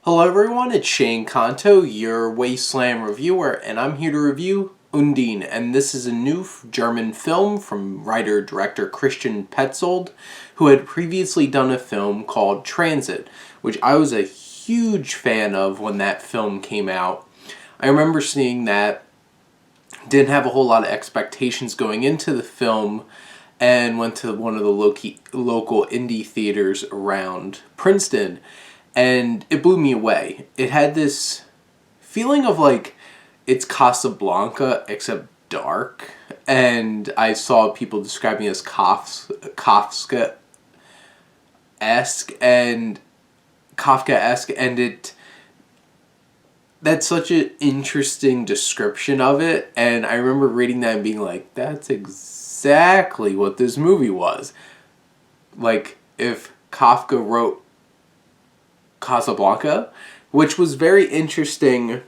Hello everyone, it's Shane Kanto, your Wasteland reviewer, and I'm here to review Undine, and this is a new German film from writer-director Christian Petzold, who had previously done a film called Transit, which I was a huge fan of when that film came out. I remember seeing that, didn't have a whole lot of expectations going into the film, and went to one of the local indie theaters around Princeton, and it blew me away. It had this feeling of like it's Casablanca except dark, and I saw people describing it as Kafka-esque and Kafka-esque, and it that's such an interesting description of it, and I remember reading that and being like, that's exactly what this movie was. Like, if Kafka wrote Casablanca, which was very interesting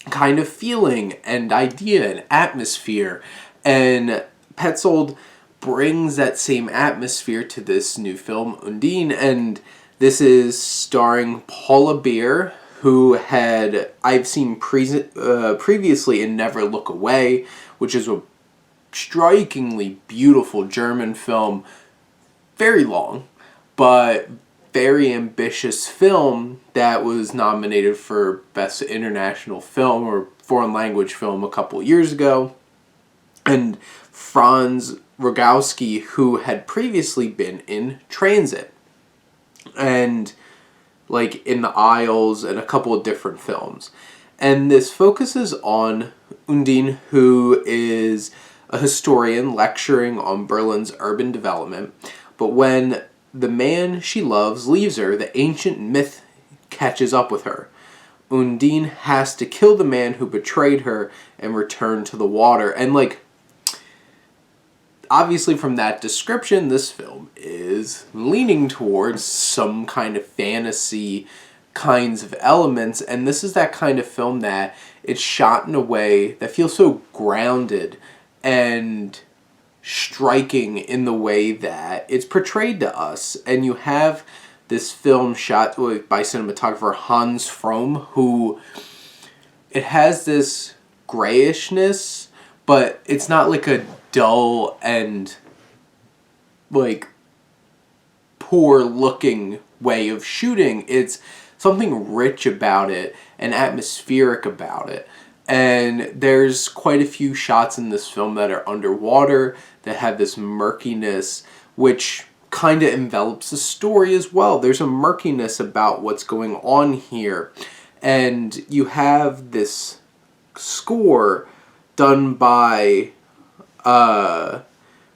kind of feeling and idea and atmosphere, and Petzold brings that same atmosphere to this new film, Undine, and this is starring Paula Beer, who I've seen previously in Never Look Away, which is a strikingly beautiful German film, very long, but very ambitious film that was nominated for Best International Film or Foreign Language Film a couple years ago. And Franz Rogowski, who had previously been in Transit and like In the Isles and a couple of different films. And this focuses on Undine, who is a historian lecturing on Berlin's urban development. But when the man she loves leaves her, the ancient myth catches up with her. Undine has to kill the man who betrayed her and return to the water. And like, obviously from that description, this film is leaning towards some kind of fantasy kinds of elements, and this is that kind of film that it's shot in a way that feels so grounded and striking in the way that it's portrayed to us. And you have this film shot by cinematographer Hans Fromm, who it has this grayishness, but it's not like a dull and like poor looking way of shooting. It's something rich about it and atmospheric about it. And there's quite a few shots in this film that are underwater that have this murkiness, which kind of envelops the story as well. There's a murkiness about what's going on here. And you have this score done by,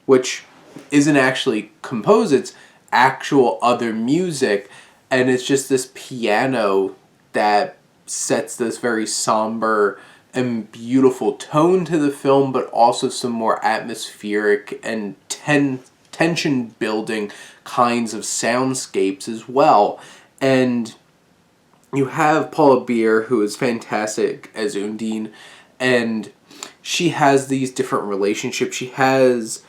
which isn't actually composed, it's actual other music. And it's just this piano that sets this very somber and beautiful tone to the film, but also some more atmospheric and tension building kinds of soundscapes as well. And you have Paula Beer, who is fantastic as Undine, and she has these different relationships. She has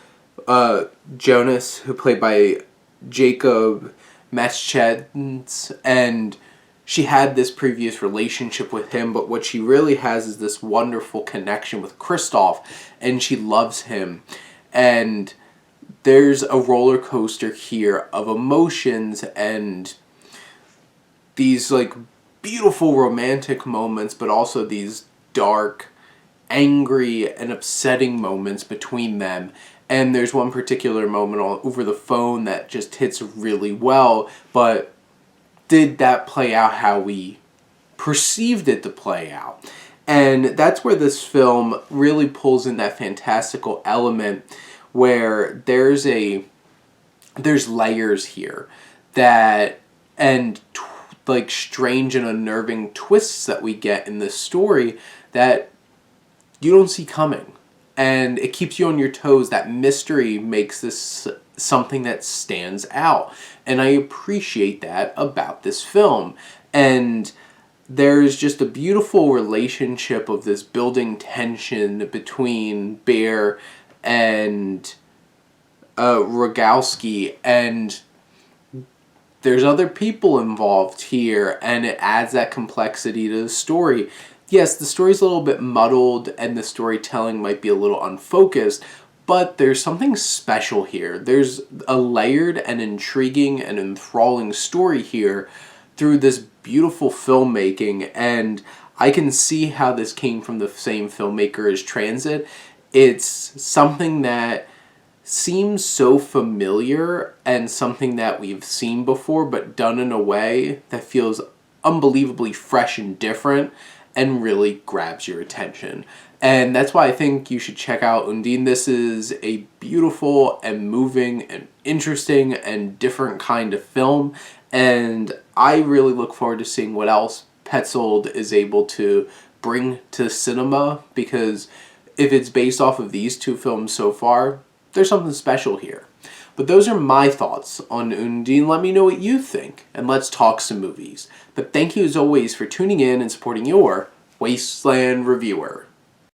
Jonas, who played by Jacob Meschedens, and she had this previous relationship with him, but what she really has is this wonderful connection with Christoph, and she loves him. And there's a roller coaster here of emotions and these like beautiful romantic moments, but also these dark, angry, and upsetting moments between them. And there's one particular moment over the phone that just hits really well, but did that play out how we perceived it to play out? And that's where this film really pulls in that fantastical element where there's layers here that and like strange and unnerving twists that we get in this story that you don't see coming. And it keeps you on your toes. That mystery makes this something that stands out. And I appreciate that about this film. And there's just a beautiful relationship of this building tension between Bear and Rogowski, and there's other people involved here, and it adds that complexity to the story. Yes, the story's a little bit muddled and the storytelling might be a little unfocused, but there's something special here. There's a layered and intriguing and enthralling story here through this beautiful filmmaking, and I can see how this came from the same filmmaker as Transit. It's something that seems so familiar and something that we've seen before, but done in a way that feels unbelievably fresh and different and really grabs your attention. And that's why I think you should check out Undine. This is a beautiful and moving and interesting and different kind of film, and I really look forward to seeing what else Petzold is able to bring to cinema, because if it's based off of these two films so far, there's something special here. But those are my thoughts on Undine. Let me know what you think, and let's talk some movies. But thank you as always for tuning in and supporting your Wasteland reviewer.